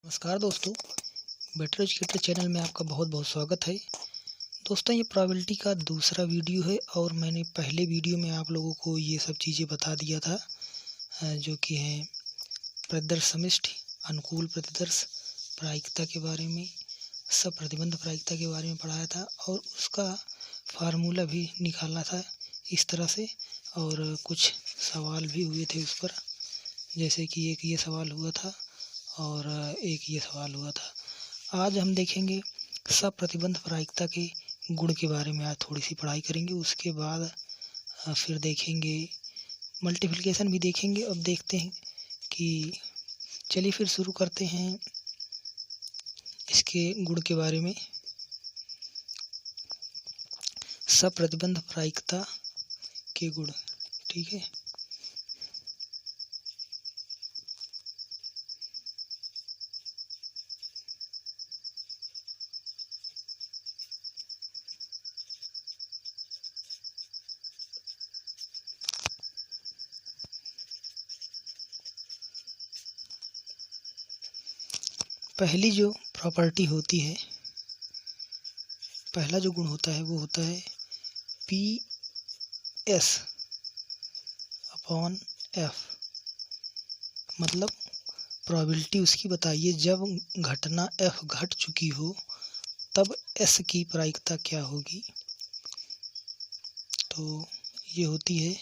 नमस्कार दोस्तों, better educator channel में आपका बहुत बहुत स्वागत है। दोस्तों, ये प्रोबेबिलिटी का दूसरा वीडियो है और मैंने पहले वीडियो में आप लोगों को ये सब चीज़ें बता दिया था जो कि हैं प्रतिदर्श समष्टि, अनुकूल प्रतिदर्श, प्रायिकता के बारे में, सब प्रतिबंध प्रायिकता के बारे में पढ़ाया था और उसका फार्मूला भी निकाला था इस तरह से। और कुछ सवाल भी हुए थे उस पर, जैसे कि एक ये सवाल हुआ था और एक ये सवाल हुआ था। आज हम देखेंगे सब प्रतिबंध प्रायिकता के गुण के बारे में। आज थोड़ी सी पढ़ाई करेंगे, उसके बाद फिर देखेंगे मल्टीप्लिकेशन भी देखेंगे। अब देखते हैं कि चलिए फिर शुरू करते हैं इसके गुण के बारे में। सब प्रतिबंध प्रायिकता के गुण, ठीक है। पहली जो प्रॉपर्टी होती है, पहला जो गुण होता है वो होता है PS अपॉन F। मतलब प्रोबेबिलिटी उसकी बताइए जब घटना F घट चुकी हो तब S की प्रायिकता क्या होगी। तो ये होती है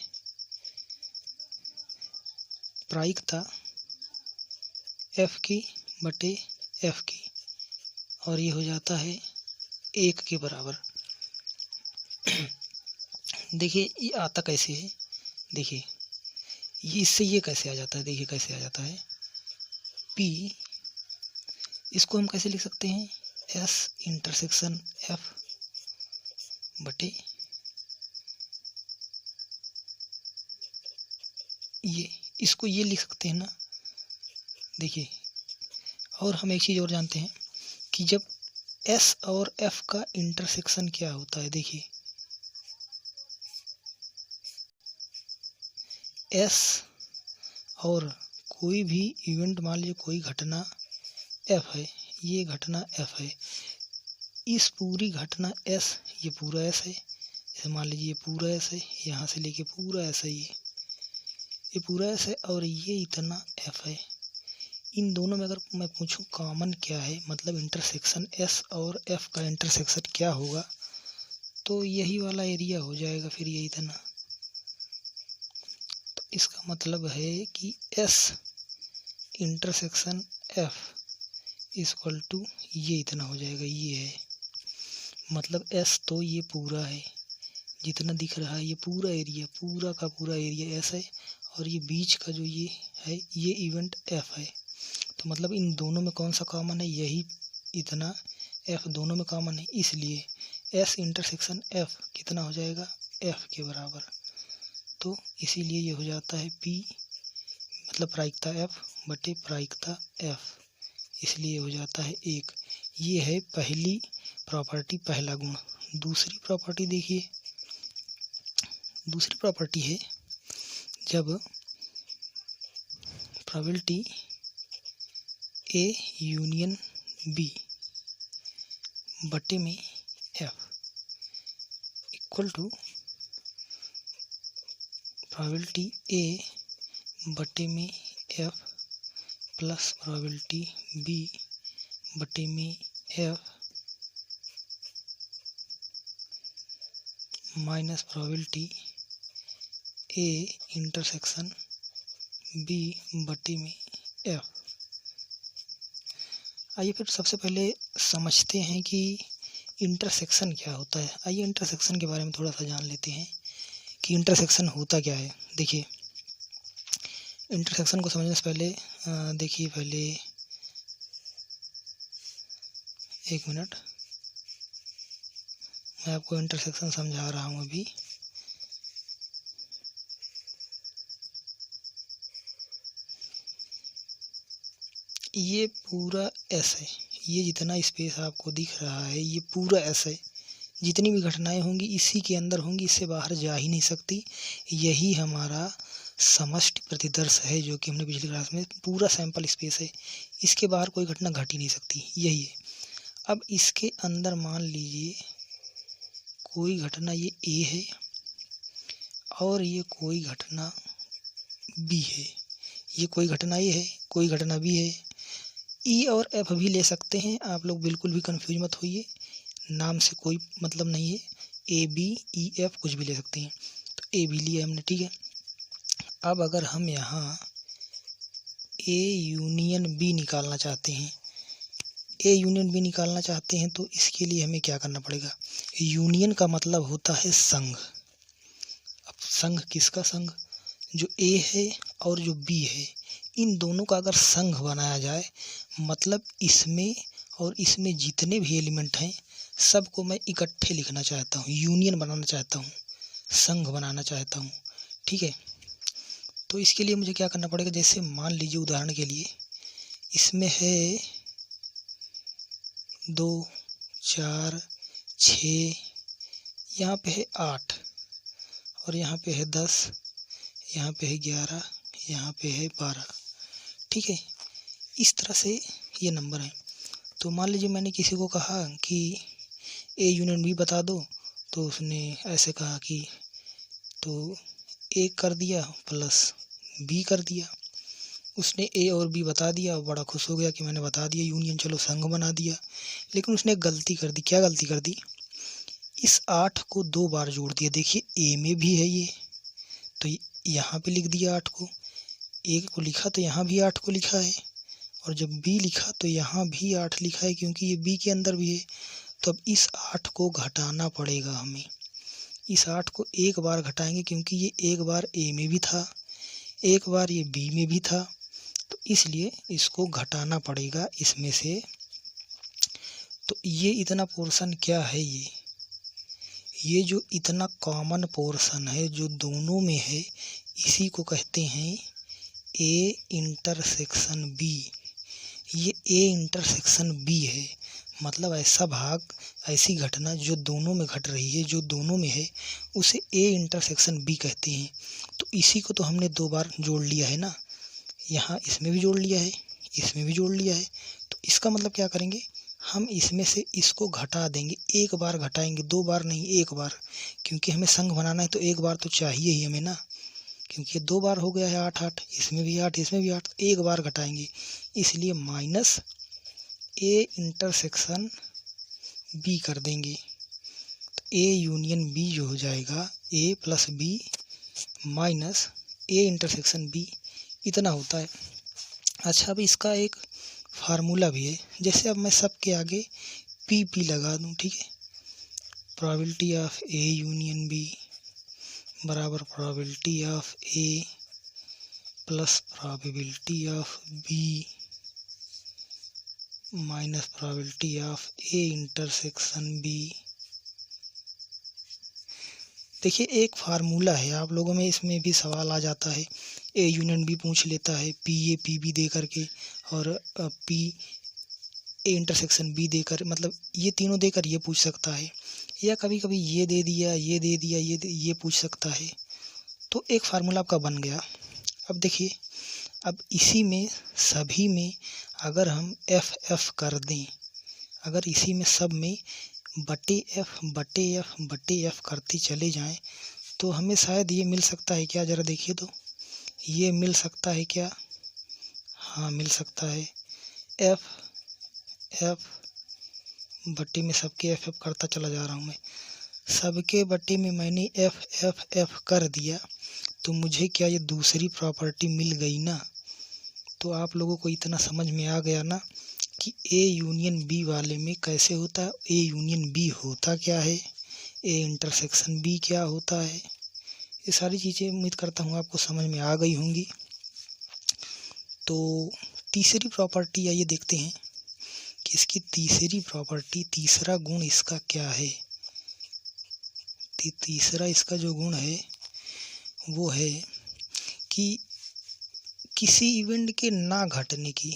प्रायिकता F की बटे F की, और ये हो जाता है 1 के बराबर। देखिए ये आता कैसे है, देखिए ये इससे ये कैसे आ जाता है, देखिए कैसे आ जाता है P। इसको हम कैसे लिख सकते हैं, S इंटरसेक्शन F बटे ये, इसको ये लिख सकते हैं ना। देखिए, और हम एक चीज़ और जानते हैं कि जब S और F का इंटरसेक्शन क्या होता है। देखिए S और कोई भी इवेंट, मान लीजिए कोई घटना F है, ये घटना F है, इस पूरी घटना S, ये पूरा S है, जैसे मान लीजिए ये पूरा S है, यहाँ से लेके पूरा S है, ये पूरा S है और ये इतना F है। इन दोनों में अगर मैं पूछूं कॉमन क्या है, मतलब इंटरसेक्शन S और F का इंटरसेक्शन क्या होगा, तो यही वाला एरिया हो जाएगा फिर ये इतना। तो इसका मतलब है कि S intersection F equal to ये इतना हो जाएगा, ये है। मतलब S तो ये पूरा है, जितना दिख रहा है ये पूरा एरिया, पूरा का पूरा एरिया S है, और ये बीच का जो ये है ये इवेंट F है। तो मतलब इन दोनों में कौन सा कॉमन है, यही इतना F दोनों में कॉमन है, इसलिए S इंटरसेक्शन F कितना हो जाएगा, F के बराबर। तो इसीलिए ये हो जाता है P मतलब प्रायिकता F बटे प्रायिकता F, इसलिए हो जाता है 1। ये है पहली प्रॉपर्टी, पहला गुण। दूसरी प्रॉपर्टी देखिए, दूसरी प्रॉपर्टी है जब प्रोबेबिलिटी A यूनियन B बटे में F equal to probability A बटे में F प्लस प्रोबेबिलिटी B बटे में F minus probability A intersection B बटे में F। आइए फिर सबसे पहले समझते हैं कि इंटरसेक्शन क्या होता है। आइए इंटरसेक्शन के बारे में थोड़ा सा जान लेते हैं कि इंटरसेक्शन होता क्या है। देखिए इंटरसेक्शन को समझने से पहले देखिए, पहले एक मिनट, मैं आपको इंटरसेक्शन समझा रहा हूँ अभी। ये पूरा S है, ये जितना स्पेस आपको दिख रहा है ये पूरा S है। जितनी भी घटनाएं होंगी इसी के अंदर होंगी, इससे बाहर जा ही नहीं सकती। यही हमारा समष्टि प्रतिदर्श है, जो कि हमने पिछली क्लास में पूरा सैंपल स्पेस है, इसके बाहर कोई घटना घट ही नहीं सकती, यही है। अब इसके अंदर मान लीजिए कोई घटना ये ए है और ये कोई घटना बी है, ये कोई घटना ए है, कोई घटना बी है। ई और एफ भी ले सकते हैं, आप लोग बिल्कुल भी कंफ्यूज मत होइए, नाम से कोई मतलब नहीं है, ए बी ई एफ कुछ भी ले सकते हैं। तो ए भी लिया हमने, ठीक है। अब अगर हम यहाँ ए यूनियन बी निकालना चाहते हैं, ए यूनियन बी निकालना चाहते हैं तो इसके लिए हमें क्या करना पड़ेगा? यूनियन का मतलब होता है संघ। अब संघ किसका संघ? जो ए है और जो बी है, इन दोनों का अगर संघ बनाया जाए, मतलब इसमें और इसमें जितने भी एलिमेंट हैं सबको मैं इकट्ठे लिखना चाहता हूँ, यूनियन बनाना चाहता हूँ, संघ बनाना चाहता हूँ, ठीक है। तो इसके लिए मुझे क्या करना पड़ेगा? जैसे मान लीजिए उदाहरण के लिए इसमें है 2 4 6, यहाँ पे है 8 और यहाँ पे है 10, यहाँ पे है 11, यहाँ पे है 12, ठीक है। इस तरह से ये नंबर हैं। तो मान लीजिए मैंने किसी को कहा कि ए यूनियन बी बता दो, तो उसने ऐसे कहा कि तो ए कर दिया प्लस बी कर दिया, उसने ए और बी बता दिया, बड़ा खुश हो गया कि मैंने बता दिया यूनियन, चलो संघ बना दिया। लेकिन उसने एक गलती कर दी। क्या गलती कर दी? इस 8 को 2 बार जोड़ दिया। देखिए ए में भी है ये, तो यहाँ पे लिख दिया 8 को, ए को लिखा तो यहाँ भी 8 को लिखा है, और जब बी लिखा तो यहाँ भी 8 लिखा है, क्योंकि ये बी के अंदर भी है। तो अब इस 8 को घटाना पड़ेगा हमें। इस 8 को एक बार घटाएंगे, क्योंकि ये एक बार ए में भी था, एक बार ये बी में भी था, तो इसलिए इसको घटाना पड़ेगा इसमें से। तो ये इतना पोर्शन क्या है? ये जो इतना कॉमन पोर्शन है जो दोनों में है, इसी को कहते हैं ए इंटरसेक्शन बी। ये ए इंटरसेक्शन बी है, मतलब ऐसा भाग, ऐसी घटना जो दोनों में घट रही है, जो दोनों में है, उसे ए इंटरसेक्शन बी कहते हैं। तो इसी को तो हमने 2 बार जोड़ लिया है ना, यहाँ इसमें भी जोड़ लिया है, इसमें भी जोड़ लिया है। तो इसका मतलब क्या करेंगे? हम इसमें से इसको घटा देंगे, एक बार घटाएंगे, 2 बार नहीं, एक बार, क्योंकि हमें संघ बनाना है तो एक बार तो चाहिए ही हमें ना, क्योंकि 2 बार हो गया है 8 8, इसमें भी 8 इसमें भी 8, एक बार घटाएंगे, इसलिए माइनस ए इंटरसेक्शन बी कर देंगे। तो ए यूनियन बी जो हो जाएगा A plus B minus A intersection B, इतना होता है। अच्छा, अब इसका एक फार्मूला भी है। जैसे अब मैं सबके आगे पी पी लगा दूं, ठीक है, probability of A union B बराबर probability of A plus probability of B minus probability of A intersection B. देखिए एक फार्मूला है, आप लोगों में इसमें भी सवाल आ जाता है, ए यूनियन बी पूछ लेता है पी ए पी बी दे करके, और पी ए इंटरसेक्शन बी देकर, मतलब ये तीनों देकर ये पूछ सकता है, या कभी कभी ये दे दिया, ये दे दिया, ये पूछ सकता है। तो एक फार्मूला आपका बन गया। अब देखिए, अब इसी में सभी में अगर हम एफ एफ कर दें, अगर इसी में सब में बटे एफ बटे एफ बटे एफ करते चले जाएं, तो हमें शायद ये मिल सकता है क्या? ज़रा देखिए तो, ये मिल सकता है क्या? हाँ मिल सकता है। एफ एफ बटे में सबके एफ एफ करता चला जा रहा हूँ मैं, सबके बटे में मैंने एफ एफ एफ कर दिया, तो मुझे क्या ये दूसरी प्रॉपर्टी मिल गई ना। तो आप लोगों को इतना समझ में आ गया ना कि ए यूनियन बी वाले में कैसे होता है, ए यूनियन बी होता क्या है, ए इंटरसेक्शन बी क्या होता है। ये सारी चीज़ें उम्मीद करता हूँ आपको समझ में आ गई होंगी। तो तीसरी प्रॉपर्टी आइए देखते हैं कि इसकी तीसरी प्रॉपर्टी, तीसरा गुण इसका क्या है। तीसरा इसका जो गुण है वो है कि किसी इवेंट के ना घटने की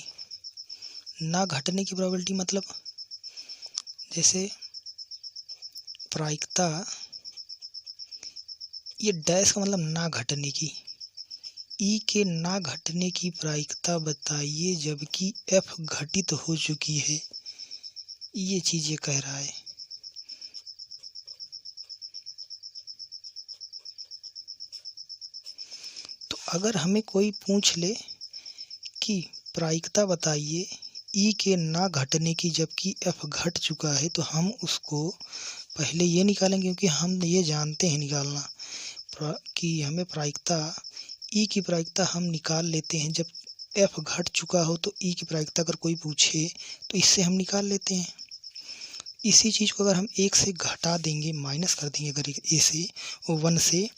प्रोबेबिलिटी, मतलब जैसे प्रायिकता, ये डैश का मतलब ना घटने की, ई के ना घटने की प्रायिकता बताइए जबकि एफ घटित हो चुकी है। ये चीज़ें कह रहा है। तो अगर हमें कोई पूछ ले कि प्रायिकता बताइए ई के ना घटने की जबकि एफ घट चुका है, तो हम उसको पहले ये निकालेंगे, क्योंकि हम ये जानते हैं निकालना कि हमें प्रायिकता ई की प्रायिकता हम निकाल लेते हैं जब एफ घट चुका हो। तो ई की प्रायिकता अगर कोई पूछे तो इससे हम निकाल लेते हैं। इसी चीज़ को अगर हम 1 से घटा देंगे, माइनस कर देंगे अगर ए से 1 से,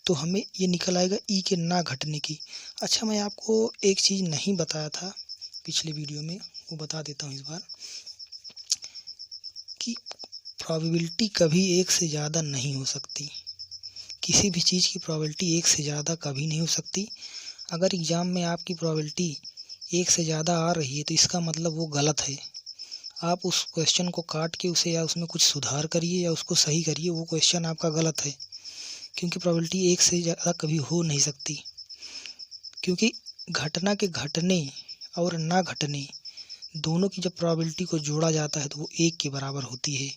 तो हमें ये निकल आएगा ई के ना घटने की। अच्छा, मैं आपको एक चीज़ नहीं बताया था पिछले वीडियो में, वो बता देता हूँ इस बार, कि प्रोबेबिलिटी कभी 1 से ज़्यादा नहीं हो सकती। किसी भी चीज़ की प्रोबेबिलिटी 1 से ज़्यादा कभी नहीं हो सकती। अगर एग्ज़ाम में आपकी प्रोबेबिलिटी 1 से ज़्यादा आ रही है तो इसका मतलब वो गलत है। आप उस क्वेश्चन को काट के उसे या उसमें कुछ सुधार करिए या उसको सही करिए, वो क्वेश्चन आपका गलत है, क्योंकि प्रोबेबिलिटी 1 से ज़्यादा कभी हो नहीं सकती। क्योंकि घटना के घटने और ना घटने दोनों की जब प्रोबेबिलिटी को जोड़ा जाता है तो वो 1 के बराबर होती है।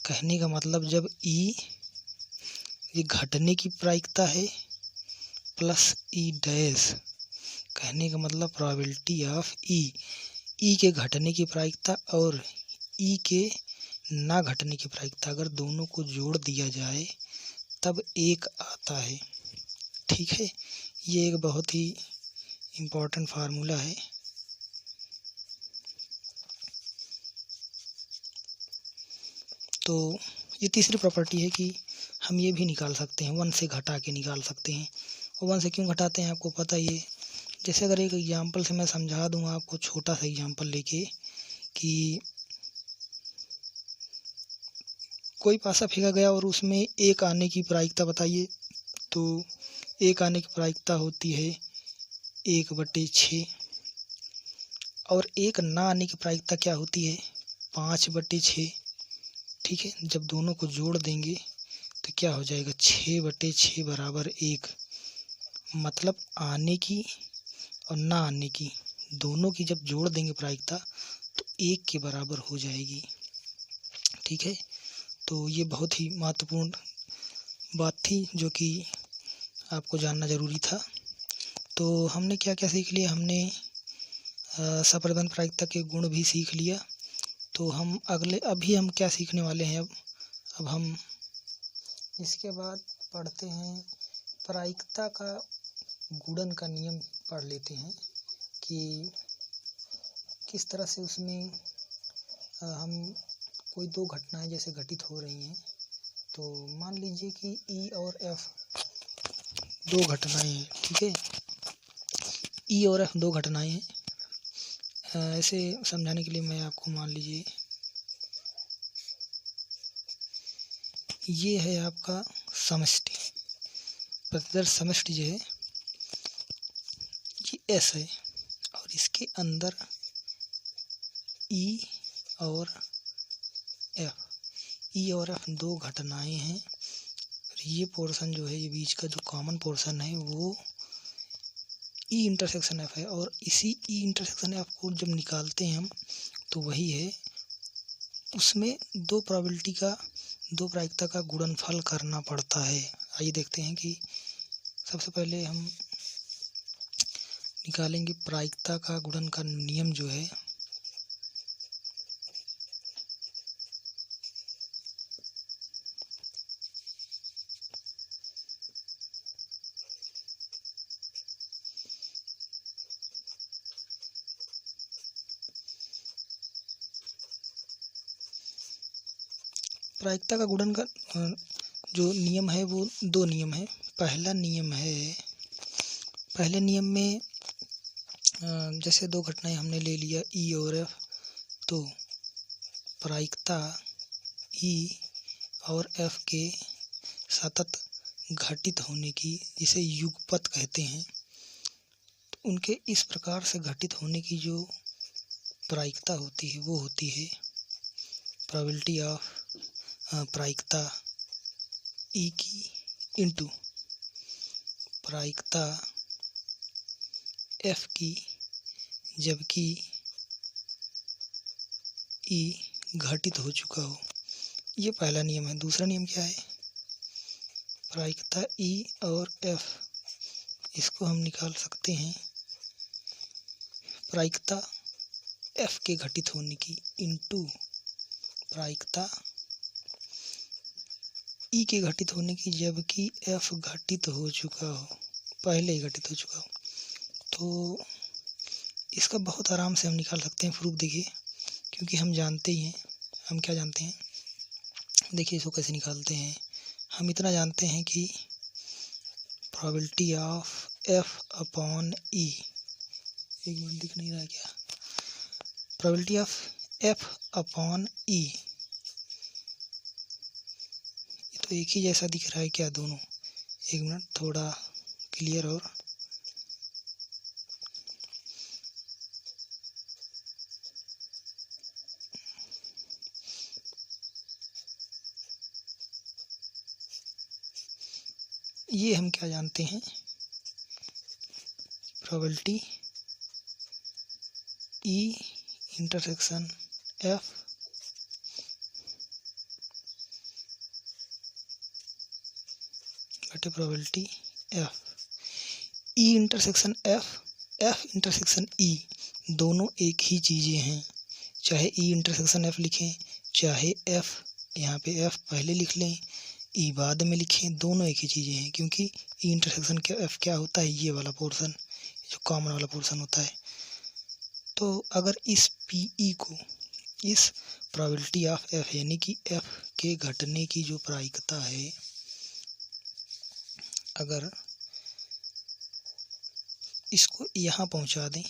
कहने का मतलब जब ई ये घटने की प्रायिकता है प्लस ई डैश, कहने का मतलब प्रोबेबिलिटी ऑफ ई के घटने की प्रायिकता और ई के ना घटने की प्रायिकता, अगर दोनों को जोड़ दिया जाए तब 1 आता है। ठीक है, ये एक बहुत ही इम्पोर्टेंट फार्मूला है। तो ये तीसरी प्रॉपर्टी है कि हम ये भी निकाल सकते हैं, 1 से घटा के निकाल सकते हैं। और 1 से क्यों घटाते हैं आपको पता ही है। जैसे अगर एक एग्जांपल से मैं समझा दूँ आपको, छोटा सा एग्जांपल लेके, कि कोई पासा फेंका गया और उसमें 1 आने की प्रायिकता बताइए। तो 1 आने की प्रायिकता होती है 1/6 और 1 ना आने की प्रायिकता क्या होती है 5/6। ठीक है, जब दोनों को जोड़ देंगे तो क्या हो जाएगा 6/6 बराबर 1। मतलब आने की और ना आने की दोनों की जब जोड़ देंगे प्रायिकता तो 1 के बराबर हो जाएगी। ठीक है, तो ये बहुत ही महत्वपूर्ण बात थी जो कि आपको जानना ज़रूरी था। तो हमने क्या क्या सीख लिया, हमने सप्रदन प्रायिकता के गुण भी सीख लिया। तो हम अभी हम क्या सीखने वाले हैं, अब हम इसके बाद पढ़ते हैं प्रायिकता का गुणन का नियम पढ़ लेते हैं कि किस तरह से उसमें हम कोई 2 घटनाएं जैसे घटित हो रही हैं। तो मान लीजिए कि ई और एफ 2 घटनाएं हैं। ठीक है, ई और एफ 2 घटनाएं हैं। ऐसे समझाने के लिए मैं आपको, मान लीजिए ये है आपका समष्टि, प्रतिदर्श समष्टि जो है ये एस है और इसके अंदर ई और एफ 2 घटनाएं हैं। ये पोर्शन जो है, ये बीच का जो कॉमन पोर्शन है वो ई इंटरसेक्शन एफ है। और इसी ई इंटरसेक्शन एफ को जब निकालते हैं हम तो वही है, उसमें 2 प्रायिकता का गुणनफल करना पड़ता है। आइए देखते हैं कि सबसे पहले हम निकालेंगे प्रायिकता का गुणन का नियम जो है। प्रायिकता का गुणन का जो नियम है वो 2 नियम है। पहला नियम है, पहले नियम में जैसे 2 घटनाएं हमने ले लिया ई और एफ, तो प्रायिकता ई और एफ के सतत घटित होने की, जिसे युगपत कहते हैं, तो उनके इस प्रकार से घटित होने की जो प्रायिकता होती है वो होती है प्रोबेबिलिटी ऑफ प्रायिकता ई की इंटू प्रायिकता F की जबकि E घटित हो चुका हो। ये पहला नियम है। दूसरा नियम क्या है? प्रायिकता E और F, इसको हम निकाल सकते हैं प्रायिकता F के घटित होने की इनटू प्रायिकता E के घटित होने की जबकि F घटित हो चुका हो, पहले ही घटित हो चुका हो। तो इसका बहुत आराम से हम निकाल सकते हैं प्रूफ। देखिए, क्योंकि हम जानते ही हैं, हम क्या जानते हैं, देखिए इसको कैसे निकालते हैं। हम इतना जानते हैं कि probability of F upon E, एक मिनट दिख नहीं रहा है क्या, probability of F upon E, ये तो एक ही जैसा दिख रहा है क्या दोनों? एक मिनट, थोड़ा क्लियर और ये हम क्या जानते हैं, प्रोबेबिलिटी E इंटरसेक्शन F बटे probability F। E intersection F, F intersection E दोनों एक ही चीज़ें हैं। चाहे E इंटरसेक्शन F लिखें, चाहे F यहाँ पे F पहले लिख लें, E बाद में लिखें, दोनों एक ही चीज़ें हैं। क्योंकि E इंटरसेक्शन के F क्या होता है, ये वाला पोर्शन, जो कॉमन वाला पोर्शन होता है। तो अगर इस PE को, इस प्रोबेबिलिटी ऑफ F यानी कि F के घटने की जो प्रायिकता है, अगर इसको यहाँ पहुँचा दें,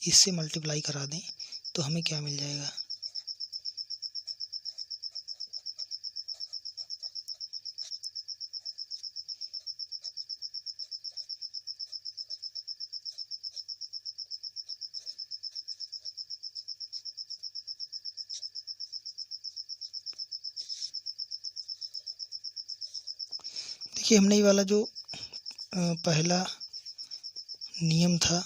इससे मल्टीप्लाई करा दें, तो हमें क्या मिल जाएगा, देखिए हमने ये वाला जो पहला नियम था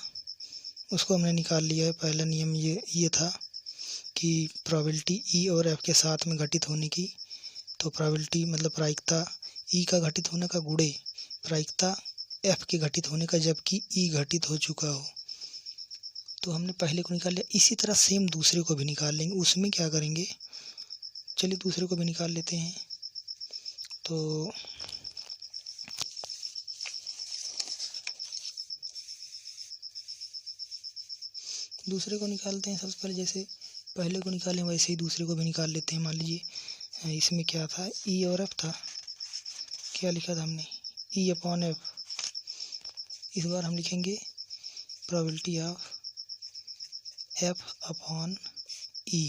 उसको हमने निकाल लिया है। पहला नियम ये था कि प्रोबेबिलिटी E और F के साथ में घटित होने की, तो प्रोबेबिलिटी मतलब प्रायिकता E का घटित होने का गुणे प्रायिकता F के घटित होने का जबकि E घटित हो चुका हो। तो हमने पहले को निकाल लिया। इसी तरह सेम दूसरे को भी निकाल लेंगे। उसमें क्या करेंगे, चलिए दूसरे को भी निकाल लेते हैं। तो दूसरे को निकालते हैं। सबसे पहले जैसे पहले को निकालें वैसे ही दूसरे को भी निकाल लेते हैं। मान लीजिए इसमें क्या था, E और F था, क्या लिखा था हमने, E अपॉन F। इस बार हम लिखेंगे probability of F upon E।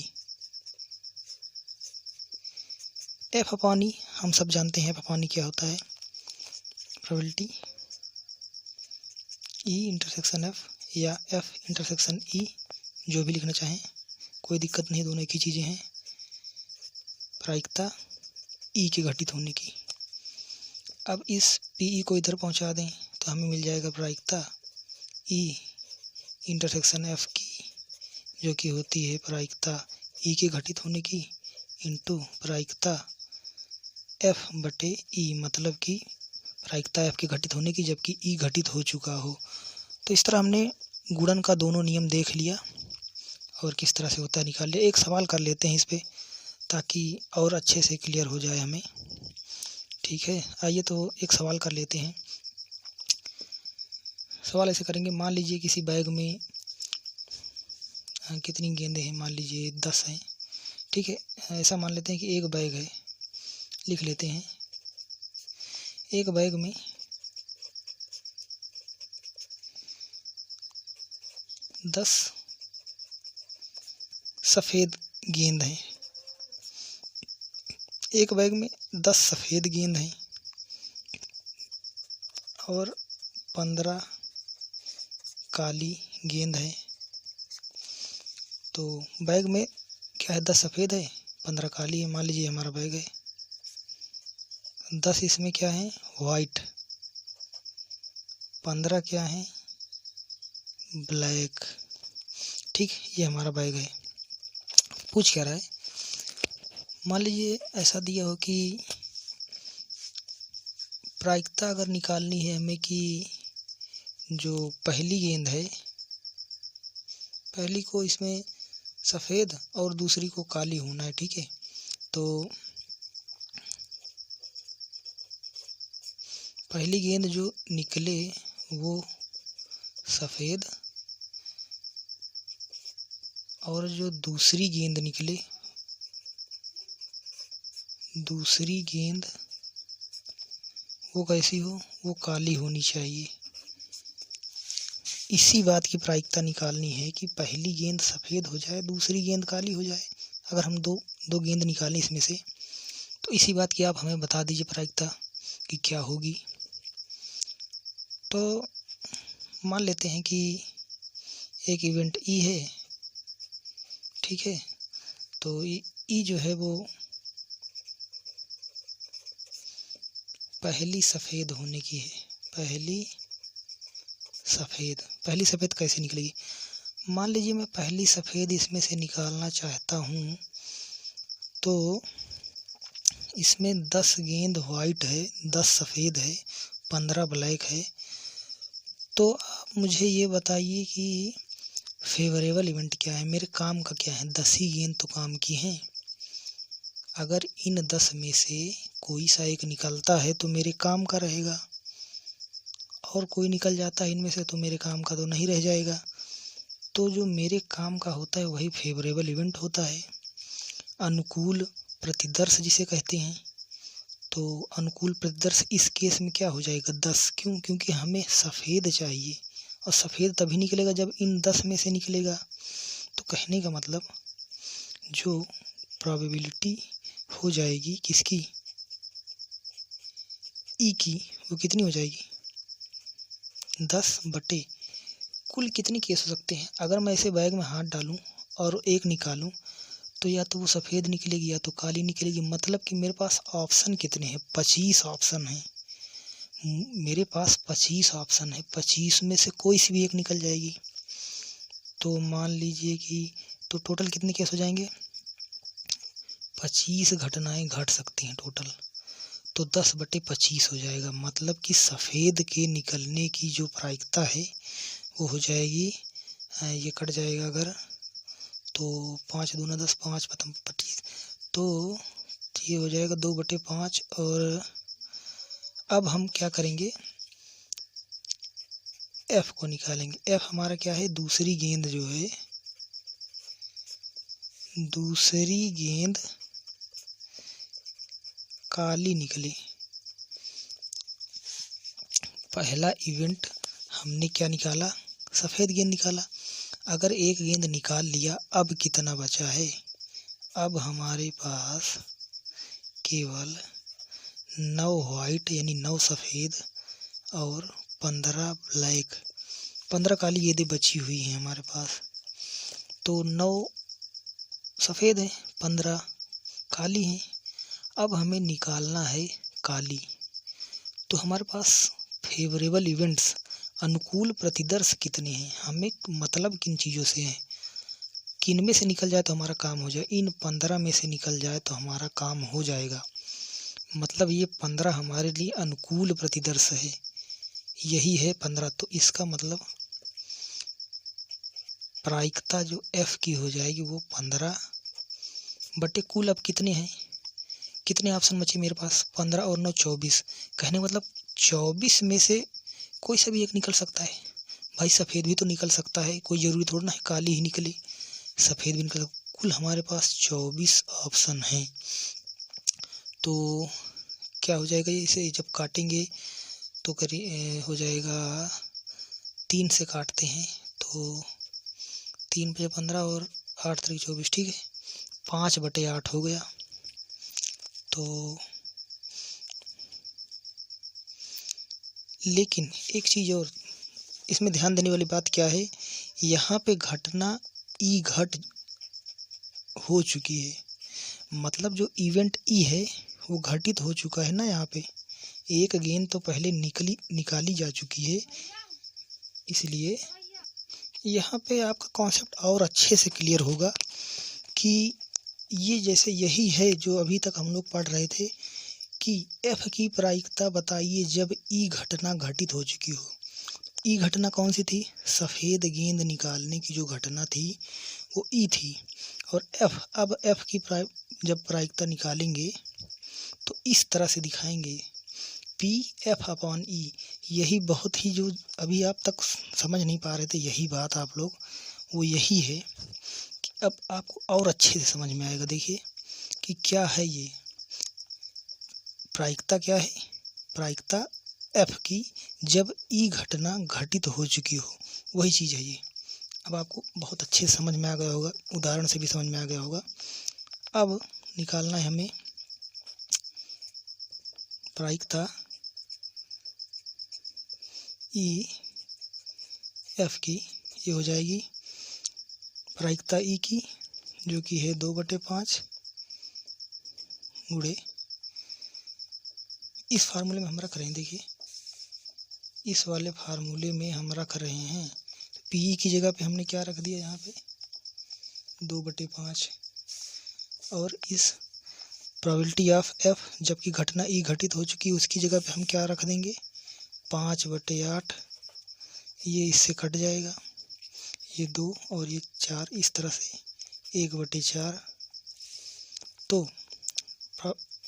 F upon E हम सब जानते हैं, F अपॉन E क्या होता है, प्रोबेबिलिटी E इंटरसेक्शन F या F इंटरसेक्शन E, जो भी लिखना चाहें, कोई दिक्कत नहीं, दोनों एक ही चीज़ें हैं। प्रायिकता E के घटित होने की। अब इस PE को इधर पहुंचा दें तो हमें मिल जाएगा प्रायिकता E इंटरसेक्शन F की, जो कि होती है प्रायिकता E के घटित होने की इंटू प्रायिकता F बटे E, मतलब कि प्रायिकता F के घटित होने की जबकि E घटित हो चुका हो। तो इस तरह हमने गुणन का दोनों नियम देख लिया और किस तरह से होता है निकाल लिया। एक सवाल कर लेते हैं इस पे, ताकि और अच्छे से क्लियर हो जाए हमें। ठीक है, आइए तो एक सवाल कर लेते हैं। सवाल ऐसे करेंगे, मान लीजिए किसी बैग में कितनी गेंदें हैं, मान लीजिए 10 हैं। ठीक है, ऐसा मान लेते हैं कि एक बैग है, लिख लेते हैं। एक बैग में 10 सफ़ेद गेंद हैं। एक बैग में 10 सफ़ेद गेंद हैं और 15 काली गेंद है। तो बैग में क्या है, 10 सफ़ेद है, 15 काली है। मान लीजिए हमारा बैग है, 10 इसमें क्या है, वाइट, 15 क्या है, ब्लैक। ठीक, ये हमारा बैग है। पूछ क्या रहा है, मान लीजिए ऐसा दिया हो कि प्रायिकता अगर निकालनी है हमें कि जो पहली गेंद है, पहली को इसमें सफ़ेद और दूसरी को काली होना है। ठीक है, तो पहली गेंद जो निकले वो सफ़ेद और जो दूसरी गेंद निकले, दूसरी गेंद वो कैसी हो, वो काली होनी चाहिए। इसी बात की प्रायिकता निकालनी है कि पहली गेंद सफ़ेद हो जाए, दूसरी गेंद काली हो जाए। अगर हम दो गेंद निकालें इसमें से, तो इसी बात की आप हमें बता दीजिए प्रायिकता कि क्या होगी। तो मान लेते हैं कि एक इवेंट ई है। ठीक है, तो ई जो है वो पहली सफ़ेद होने की है। पहली सफ़ेद कैसे निकलेगी? मान लीजिए मैं पहली सफ़ेद इसमें से निकालना चाहता हूँ, तो इसमें 10 गेंद वाइट है, 10 सफ़ेद है, 15 ब्लैक है। तो आप मुझे ये बताइए कि फेवरेबल इवेंट क्या है, मेरे काम का क्या है। 10 ही गेंद तो काम की हैं। अगर इन 10 में से कोई सा एक निकलता है तो मेरे काम का रहेगा, और कोई निकल जाता है इनमें से तो मेरे काम का तो नहीं रह जाएगा। तो जो मेरे काम का होता है वही फेवरेबल इवेंट होता है। अनुकूल प्रतिदर्श जिसे कहते हैं। तो अनुकूल प्रतिदर्श इस केस में क्या हो जाएगा, 10। क्यों? क्योंकि हमें सफ़ेद चाहिए, और सफ़ेद तभी निकलेगा जब इन 10 में से निकलेगा। तो कहने का मतलब जो प्रोबेबिलिटी हो जाएगी किसकी, ई की, वो कितनी हो जाएगी, 10 बटे कुल कितने केस हो सकते हैं। अगर मैं इसे बैग में हाथ डालूं और एक निकालूं, तो या तो वो सफ़ेद निकलेगी या तो काली निकलेगी। मतलब कि मेरे पास ऑप्शन कितने हैं, 25 ऑप्शन हैं। मेरे पास 25 ऑप्शन है, 25 में से कोई सी भी एक निकल जाएगी। तो मान लीजिए कि तो टोटल कितने केस हो जाएंगे, 25 घटनाएं घट सकती हैं टोटल। तो 10 बटे 25 हो जाएगा। मतलब कि सफ़ेद के निकलने की जो प्रायिकता है वो हो जाएगी, ये कट जाएगा अगर, तो 5 दूना 10, 5 पतम 25, तो ये हो जाएगा 2 बटे 5। और अब हम क्या करेंगे, एफ को निकालेंगे। एफ हमारा क्या है, दूसरी गेंद जो है, दूसरी गेंद काली निकली। पहला इवेंट हमने क्या निकाला, सफ़ेद गेंद निकाला। अगर एक गेंद निकाल लिया, अब कितना बचा है, अब हमारे पास केवल 9 वाइट यानी 9 सफ़ेद और 15 ब्लैक, 15 काली गेंदें बची हुई हैं हमारे पास। तो 9 सफ़ेद हैं, 15 काली हैं। अब हमें निकालना है काली। तो हमारे पास फेवरेबल इवेंट्स, अनुकूल प्रतिदर्श कितने हैं, हमें मतलब किन चीज़ों से है, किन में से निकल जाए तो हमारा काम हो जाए। इन 15 में से निकल जाए तो हमारा काम हो जाएगा। मतलब ये 15 हमारे लिए अनुकूल प्रतिदर्श है, यही है 15। तो इसका मतलब प्रायिकता जो एफ की हो जाएगी वो 15 बटे कुल। अब कितने हैं, कितने ऑप्शन बचे मेरे पास, 15 और 9 24। कहने मतलब 24 में से कोई सा भी एक निकल सकता है। भाई सफ़ेद भी तो निकल सकता है, कोई ज़रूरी थोड़ा ना है काली ही निकले, सफ़ेद भी निकल। कुल हमारे पास 24 ऑप्शन हैं। तो क्या हो जाएगा, इसे जब काटेंगे तो हो जाएगा, 3 से काटते हैं तो 3 बजे 15 और 8 3 24, ठीक है, 5 बटे 8 हो गया। तो लेकिन एक चीज़ और इसमें ध्यान देने वाली बात क्या है, यहाँ पे घटना ई घट हो चुकी है। मतलब जो इवेंट ई है वो घटित हो चुका है ना। यहाँ पे एक गेंद तो पहले निकाली जा चुकी है, इसलिए यहाँ पे आपका कॉन्सेप्ट और अच्छे से क्लियर होगा कि ये जैसे यही है जो अभी तक हम लोग पढ़ रहे थे कि एफ की प्रायिकता बताइए जब ई घटना घटित हो चुकी हो। ई घटना कौन सी थी? सफ़ेद गेंद निकालने की जो घटना थी वो ई थी। और एफ, अब एफ की जब प्रायिकता निकालेंगे तो इस तरह से दिखाएंगे पी एफ अपॉन ई। यही बहुत ही जो अभी आप तक समझ नहीं पा रहे थे, यही बात आप लोग, वो यही है कि अब आपको और अच्छे से समझ में आएगा। देखिए कि क्या है ये प्रायिकता, क्या है प्रायिकता एफ की जब ई घटना घटित हो चुकी हो, वही चीज़ है ये। अब आपको बहुत अच्छे से समझ में आ गया होगा, उदाहरण से भी समझ में आ गया होगा। अब निकालना है हमें प्रायिकता ई एफ की। ये हो जाएगी प्रायिकता ई की जो कि है 2/5 गुणे, इस फार्मूले में हम रख रहे हैं। देखिए इस वाले फार्मूले में हम रख रहे हैं पी की जगह पे हमने क्या रख दिया, यहाँ पे 2/5, और इस प्रोबेबिलिटी ऑफ एफ जबकि घटना ई घटित हो चुकी है उसकी जगह पे हम क्या रख देंगे 5/8। ये इससे कट जाएगा, ये 2 और ये 4, इस तरह से 1/4। तो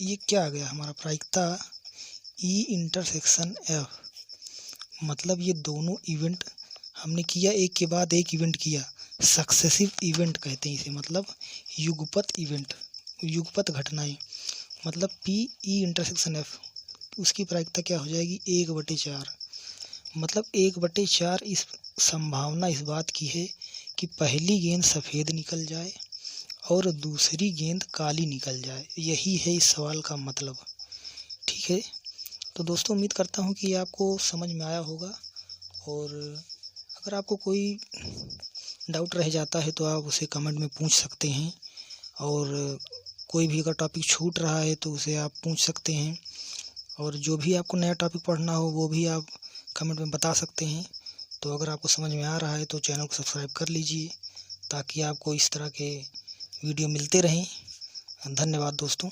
ये क्या आ गया हमारा प्रायिकता ई इंटरसेक्शन एफ। मतलब ये दोनों इवेंट हमने किया, एक के बाद एक इवेंट किया, सक्सेसिव इवेंट कहते हैं इसे, मतलब युगपत इवेंट, युगपत घटनाएं। मतलब पी ई इंटरसेक्शन एफ, उसकी प्रायिकता क्या हो जाएगी 1/4। मतलब 1/4 इस संभावना इस बात की है कि पहली गेंद सफ़ेद निकल जाए और दूसरी गेंद काली निकल जाए। यही है इस सवाल का मतलब। ठीक है, तो दोस्तों उम्मीद करता हूँ कि आपको समझ में आया होगा, और अगर आपको कोई डाउट रह जाता है तो आप उसे कमेंट में पूछ सकते हैं, और कोई भी अगर टॉपिक छूट रहा है तो उसे आप पूछ सकते हैं, और जो भी आपको नया टॉपिक पढ़ना हो वो भी आप कमेंट में बता सकते हैं। तो अगर आपको समझ में आ रहा है तो चैनल को सब्सक्राइब कर लीजिए ताकि आपको इस तरह के वीडियो मिलते रहें। धन्यवाद दोस्तों।